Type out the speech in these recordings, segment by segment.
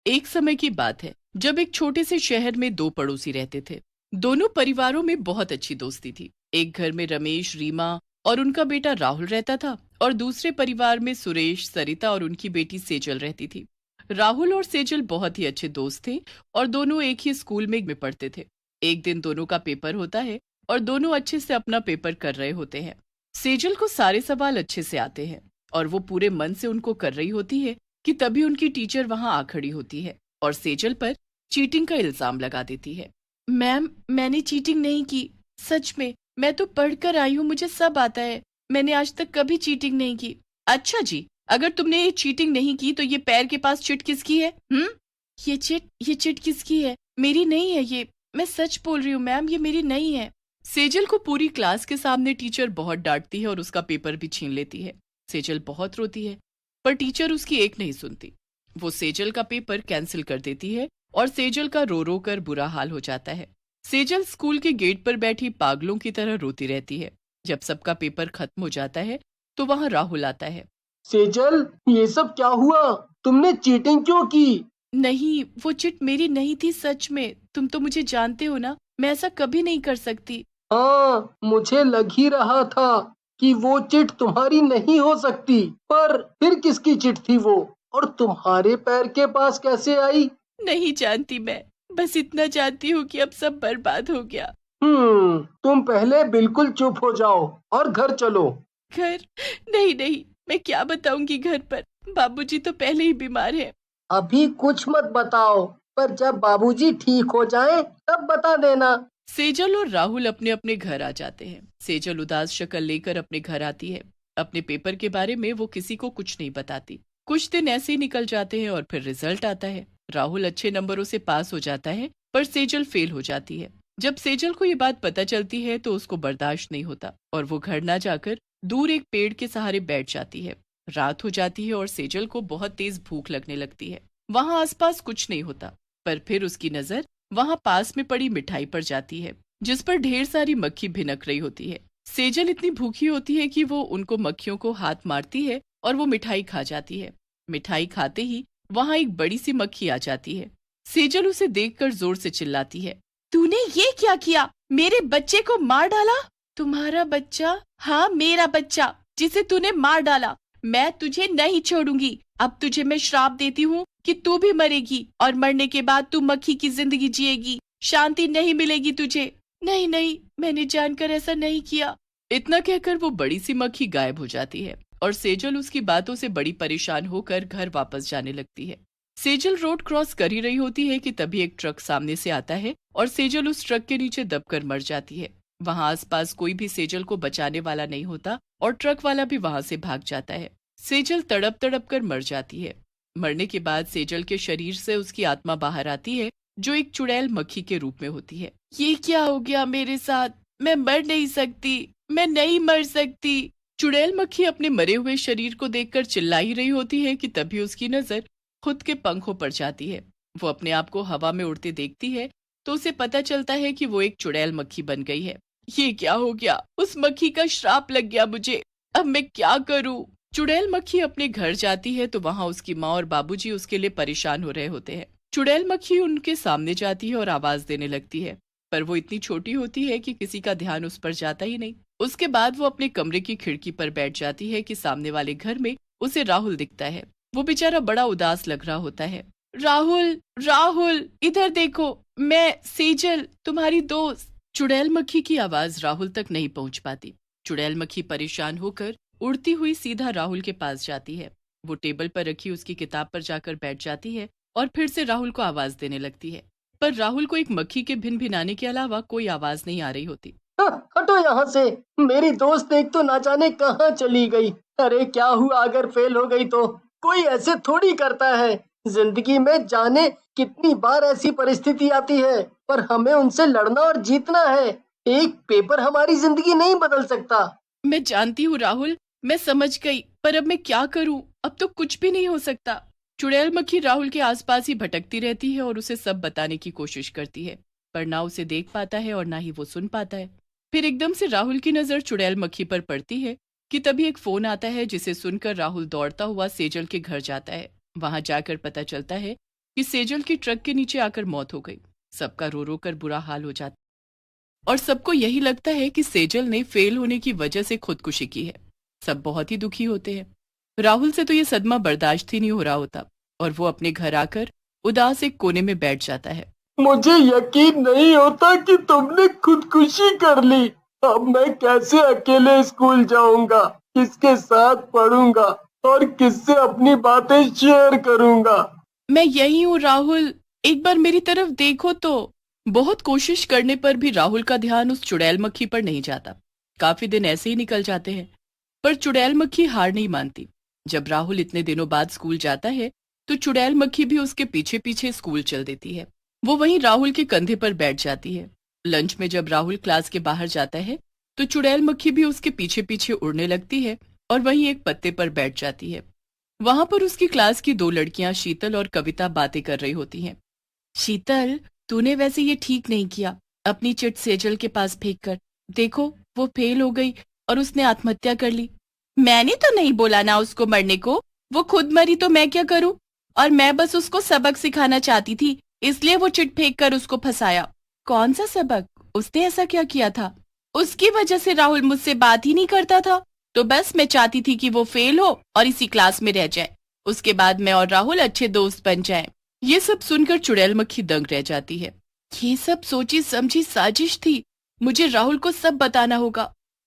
एक समय की बात है जब एक छोटे से शहर में दो पड़ोसी रहते थे। दोनों परिवारों में बहुत अच्छी दोस्ती थी। एक घर में रमेश, रीमा और उनका बेटा राहुल रहता था और दूसरे परिवार में सुरेश, सरिता और उनकी बेटी सेजल रहती थी। राहुल और सेजल बहुत ही अच्छे दोस्त थे और दोनों एक ही स्कूल में पढ़ते थे। एक दिन दोनों का पेपर होता है और दोनों अच्छे से अपना पेपर कर रहे होते हैं। सेजल को सारे सवाल अच्छे से आते हैं और वो पूरे मन से उनको कर रही होती है कि तभी उनकी टीचर वहां आ खड़ी होती है और सेजल पर चीटिंग का इल्जाम लगा देती है। मैम, मैंने चीटिंग नहीं की। सच में, मैं तो पढ़कर आई हूँ, मुझे सब आता है। मैंने आज तक कभी चीटिंग नहीं की। अच्छा जी, अगर तुमने ये चीटिंग नहीं की तो ये पैर के पास चिट किसकी है? ये चिट किसकी है? मेरी नहीं है ये। मैं सच बोल रही हूँ मैम, ये मेरी नहीं है। सेजल को पूरी क्लास के सामने टीचर बहुत डांटती है और उसका पेपर भी छीन लेती है। सेजल बहुत रोती है पर टीचर उसकी एक नहीं सुनती। वो सेजल का पेपर कैंसिल कर देती है और सेजल का रो रो कर बुरा हाल हो जाता है। सेजल स्कूल के गेट पर बैठी पागलों की तरह रोती रहती है। जब सबका पेपर खत्म हो जाता है तो वहां राहुल आता है। सेजल, ये सब क्या हुआ? तुमने चीटिंग क्यों की? नहीं, वो चिट मेरी नहीं थी। सच में, तुम तो मुझे जानते हो ना, मैं ऐसा कभी नहीं कर सकती। हाँ, मुझे लग ही रहा था कि वो चिट तुम्हारी नहीं हो सकती। पर फिर किसकी चिट थी वो? और तुम्हारे पैर के पास कैसे आई? नहीं जानती मैं, बस इतना जानती हूँ कि अब सब बर्बाद हो गया। तुम पहले बिल्कुल चुप हो जाओ और घर चलो। घर? नहीं नहीं, मैं क्या बताऊंगी घर पर। बाबूजी तो पहले ही बीमार है। अभी कुछ मत बताओ, पर जब बाबूजी ठीक हो जाएं, तब बता देना। सेजल और राहुल अपने अपने घर आ जाते हैं। सेजल उदास शक्ल लेकर अपने घर आती है। अपने पेपर के बारे में वो किसी को कुछ नहीं बताती। कुछ दिन ऐसे ही निकल जाते हैं और फिर रिजल्ट आता है। राहुल अच्छे नंबरों से पास हो जाता है पर सेजल फेल हो जाती है। जब सेजल को ये बात पता चलती है तो उसको बर्दाश्त नहीं होता और वो घर ना जाकर दूर एक पेड़ के सहारे बैठ जाती है। रात हो जाती है और सेजल को बहुत तेज भूख लगने लगती है। वहां आसपास कुछ नहीं होता पर फिर उसकी नजर वहां पास में पड़ी मिठाई पर जाती है जिस पर ढेर सारी मक्खी भिनक रही होती है। सेजल इतनी भूखी होती है कि वो उनको मक्खियों को हाथ मारती है और वो मिठाई खा जाती है। मिठाई खाते ही वहां एक बड़ी सी मक्खी आ जाती है। सेजल उसे देखकर जोर से चिल्लाती है, तूने ये क्या किया? मेरे बच्चे को मार डाला? तुम्हारा बच्चा? हाँ, मेरा बच्चा, जिसे तूने मार डाला। मैं तुझे नहीं छोड़ूंगी। अब तुझे मैं श्राप देती हूँ कि तू भी मरेगी और मरने के बाद तू मक्खी की जिंदगी जिएगी। शांति नहीं मिलेगी तुझे। नहीं नहीं, मैंने जानकर ऐसा नहीं किया। इतना कहकर वो बड़ी सी मक्खी गायब हो जाती है और सेजल उसकी बातों से बड़ी परेशान होकर घर वापस जाने लगती है। सेजल रोड क्रॉस कर ही रही होती है कि तभी एक ट्रक सामने से आता है और सेजल उस ट्रक के नीचे दबकर मर जाती है। वहां आसपास कोई भी सेजल को बचाने वाला नहीं होता और ट्रक वाला भी वहां से भाग जाता है। सेजल तड़प तड़प कर मर जाती है। मरने के बाद सेजल के शरीर से उसकी आत्मा बाहर आती है जो एक चुड़ैल मक्खी के रूप में होती है। ये क्या हो गया मेरे साथ? मैं मर नहीं सकती, मैं नहीं मर सकती। चुड़ैल मक्खी अपने मरे हुए शरीर को देखकर चिल्ला ही रही होती है कि तभी उसकी नजर खुद के पंखों पर जाती है। वो अपने आप को हवा में उड़ते देखती है तो उसे पता चलता है कि वो एक चुड़ैल मक्खी बन गई है। ये क्या हो गया? उस मक्खी का श्राप लग गया मुझे। अब मैं क्या करूं? चुड़ैल मक्खी अपने घर जाती है तो वहां उसकी माँ और बाबूजी उसके लिए परेशान हो रहे होते हैं। चुड़ैल मक्खी उनके सामने जाती है और आवाज देने लगती है पर वो इतनी छोटी होती है कि किसी का ध्यान उस पर जाता ही नहीं। उसके बाद वो अपने कमरे की खिड़की पर बैठ जाती है कि सामने वाले घर में उसे राहुल दिखता है। वो बेचारा बड़ा उदास लग रहा होता है। राहुल, राहुल, इधर देखो, मैं सेजल, तुम्हारी दोस्त। चुड़ैल मक्खी की आवाज राहुल तक नहीं पहुंच पाती। चुड़ैल मक्खी परेशान होकर उड़ती हुई सीधा राहुल के पास जाती है। वो टेबल पर रखी उसकी किताब पर जाकर बैठ जाती है और फिर से राहुल को आवाज देने लगती है पर राहुल को एक मक्खी के भिनभिनाने के अलावा कोई आवाज नहीं आ रही होती। हटो यहाँ से। मेरी दोस्त एक तो ना जाने कहाँ चली गई। अरे क्या हुआ अगर फेल हो गई तो? कोई ऐसे थोड़ी करता है। जिंदगी में जाने कितनी बार ऐसी परिस्थिति आती है, पर हमें उनसे लड़ना और जीतना है। एक पेपर हमारी जिंदगी नहीं बदल सकता। मैं जानती हूँ राहुल, मैं समझ गई, पर अब मैं क्या करूँ? अब तो कुछ भी नहीं हो सकता। चुड़ैल मक्खी राहुल के आसपास ही भटकती रहती है और उसे सब बताने की कोशिश करती है पर ना उसे देख पाता है और ना ही वो सुन पाता है। फिर एकदम से राहुल की नजर चुड़ैल मक्खी पर पड़ती है कि तभी एक फोन आता है जिसे सुनकर राहुल दौड़ता हुआ सेजल के घर जाता है। वहां जाकर पता चलता है कि सेजल की ट्रक के नीचे आकर मौत हो गई। सबका रो रो कर बुरा हाल हो जाता और सबको यही लगता है कि सेजल ने फेल होने की वजह से खुदकुशी की है। सब बहुत ही दुखी होते हैं। राहुल से तो ये सदमा बर्दाश्त ही नहीं हो रहा होता और वो अपने घर आकर उदास एक कोने में बैठ जाता है। मुझे यकीन नहीं होता कि तुमने खुदकुशी कर ली। अब मैं कैसे अकेले स्कूल जाऊंगा, किसके साथ पढ़ूंगा और किससे अपनी बातें शेयर करूंगा। मैं यही हूँ राहुल, एक बार मेरी तरफ देखो तो। बहुत कोशिश करने पर भी राहुल का ध्यान उस चुड़ैल मक्खी पर नहीं जाता। काफी दिन ऐसे ही निकल जाते हैं, पर चुड़ैल मक्खी हार नहीं मानती। जब राहुल इतने दिनों बाद स्कूल जाता है तो चुड़ैल मक्खी भी उसके पीछे पीछे स्कूल चल देती है। वो वहीं राहुल के कंधे पर बैठ जाती है। लंच में जब राहुल क्लास के बाहर जाता है तो चुड़ैल मक्खी भी उसके पीछे पीछे उड़ने लगती है और वहीं एक पत्ते पर बैठ जाती है। वहां पर उसकी क्लास की दो लड़कियां शीतल और कविता बातें कर रही होती हैं। शीतल, तूने वैसे ये ठीक नहीं किया, अपनी चिट सेजल के पास फेंक कर। देखो, वो फेल हो गई और उसने आत्महत्या कर ली। मैंने तो नहीं बोला ना उसको मरने को, वो खुद मरी तो मैं क्या करूं? और मैं बस उसको सबक सिखाना चाहती थी, इसलिए वो चिट फेंक कर उसको फंसाया। कौन सा सबक? उसने ऐसा क्या किया था? उसकी वजह से राहुल मुझसे बात ही नहीं करता था, तो बस मैं चाहती थी कि वो फेल हो और इसी क्लास में रह जाए। उसके बाद मैं और राहुल अच्छे दोस्त बन जाएं। ये सब सुनकर चुड़ैल मक्खी दंग रह जाती है। ये सब सोची समझी साजिश थी। मुझे राहुल को सब बताना होगा,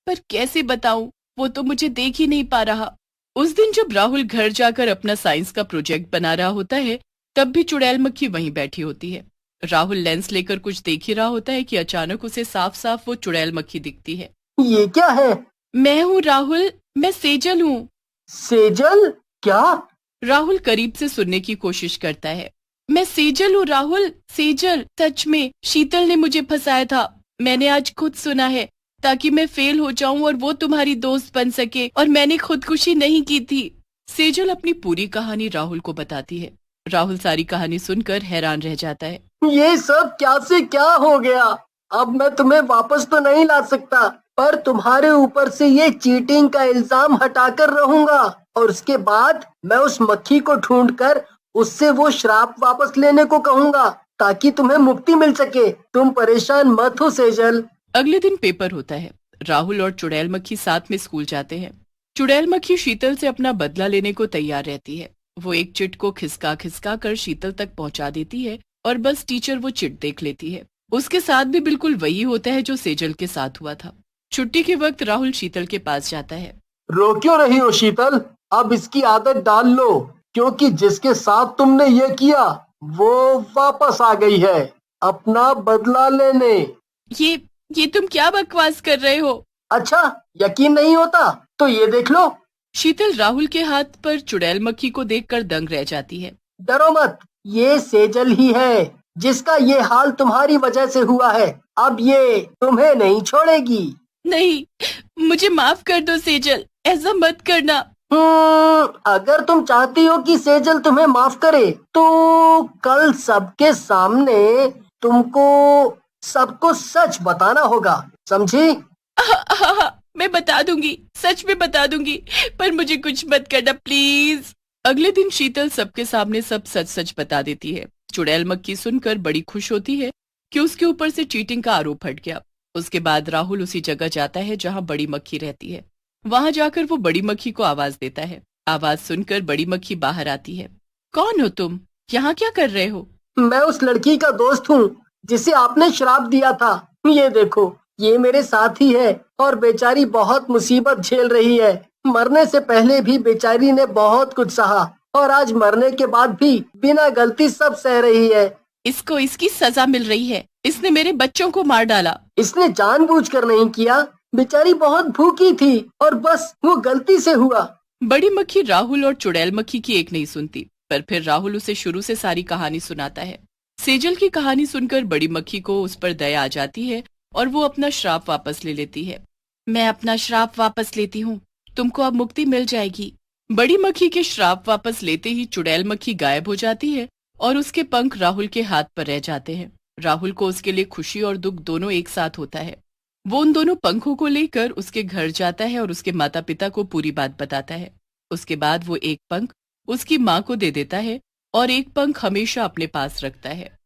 पर कैसे बताऊं? वो तो मुझे देख ही नहीं पा रहा। उस दिन जब राहुल घर जाकर अपना साइंस का प्रोजेक्ट बना रहा होता है, तब भी चुड़ैल मक्खी वहीं बैठी होती है। राहुल लेंस लेकर कुछ देख ही रहा होता है कि अचानक उसे साफ साफ वो चुड़ैल मक्खी दिखती है। ये क्या है? मैं हूँ राहुल, मैं सेजल हूँ। सेजल? क्या? राहुल करीब से सुनने की कोशिश करता है। मैं सेजल हूँ राहुल, सेजल। सच में शीतल ने मुझे फंसाया था। मैंने आज खुद सुना है, ताकि मैं फेल हो जाऊं और वो तुम्हारी दोस्त बन सके, और मैंने खुदकुशी नहीं की थी। सेजल अपनी पूरी कहानी राहुल को बताती है। राहुल सारी कहानी सुनकर हैरान रह जाता है। ये सब क्या से क्या हो गया? अब मैं तुम्हें वापस तो नहीं ला सकता, पर तुम्हारे ऊपर से ये चीटिंग का इल्जाम हटाकर रहूंगा, और उसके बाद मैं उस मक्खी को ढूंढकर उससे वो श्राप वापस लेने को कहूंगा, ताकि तुम्हें मुक्ति मिल सके। तुम परेशान मत हो सेजल। अगले दिन पेपर होता है। राहुल और चुड़ैल मक्खी साथ में स्कूल जाते हैं। चुड़ैल मक्खी शीतल से अपना बदला लेने को तैयार रहती है। वो एक चिट को खिसका खिसका कर शीतल तक पहुंचा देती है और बस टीचर वो चिट देख लेती है। उसके साथ भी बिल्कुल वही होता है जो सेजल के साथ हुआ था। छुट्टी के वक्त राहुल शीतल के पास जाता है। रो क्यों रही हो शीतल? अब इसकी आदत डाल लो, क्योंकि जिसके साथ तुमने ये किया वो वापस आ गई है अपना बदला लेने। ये तुम क्या बकवास कर रहे हो? अच्छा, यकीन नहीं होता तो ये देख लो। शीतल राहुल के हाथ पर चुड़ैल मक्खी को देखकर दंग रह जाती है। डरो मत, ये सेजल ही है जिसका ये हाल तुम्हारी वजह से हुआ है। अब ये तुम्हें नहीं छोड़ेगी। नहीं, मुझे माफ कर दो सेजल, ऐसा मत करना। अगर तुम चाहती हो कि सेजल तुम्हें माफ करे, तो कल सबके सामने तुमको सबको सच बताना होगा, समझी? मैं बता दूंगी, सच में बता दूंगी, पर मुझे कुछ मत करना प्लीज। अगले दिन शीतल सबके सामने सब सच सच बता देती है। चुड़ैल मक्खी सुनकर बड़ी खुश होती है कि उसके ऊपर से चीटिंग का आरोप हट गया। उसके बाद राहुल उसी जगह जाता है जहाँ बड़ी मक्खी रहती है। वहां जाकर वो बड़ी मक्खी को आवाज देता है। आवाज सुनकर बड़ी मक्खी बाहर आती है। कौन हो तुम? यहाँ क्या कर रहे हो? मैं उस लड़की का दोस्त हूँ जिसे आपने श्राप दिया था। ये देखो, ये मेरे साथ ही है और बेचारी बहुत मुसीबत झेल रही है। मरने से पहले भी बेचारी ने बहुत कुछ सहा, और आज मरने के बाद भी बिना गलती सब सह रही है। इसको इसकी सजा मिल रही है। इसने मेरे बच्चों को मार डाला। इसने जानबूझकर नहीं किया, बेचारी बहुत भूखी थी और बस वो गलती से हुआ। बड़ी मक्खी राहुल और चुड़ैल मक्खी की एक नहीं सुनती, पर फिर राहुल उसे शुरू से सारी कहानी सुनाता है। सेजल की कहानी सुनकर बड़ी मक्खी को उस पर दया आ जाती है और वो अपना श्राप वापस ले लेती है। मैं अपना श्राप वापस लेती हूँ, तुमको अब मुक्ति मिल जाएगी। बड़ी मक्खी के श्राप वापस लेते ही चुड़ैल मक्खी गायब हो जाती है और उसके पंख राहुल के हाथ पर रह जाते हैं। राहुल को उसके लिए खुशी और दुख दोनों एक साथ होता है। वो उन दोनों पंखों को लेकर उसके घर जाता है और उसके माता पिता को पूरी बात बताता है। उसके बाद वो एक पंख उसकी माँ को दे देता है और एक पंख हमेशा अपने पास रखता है।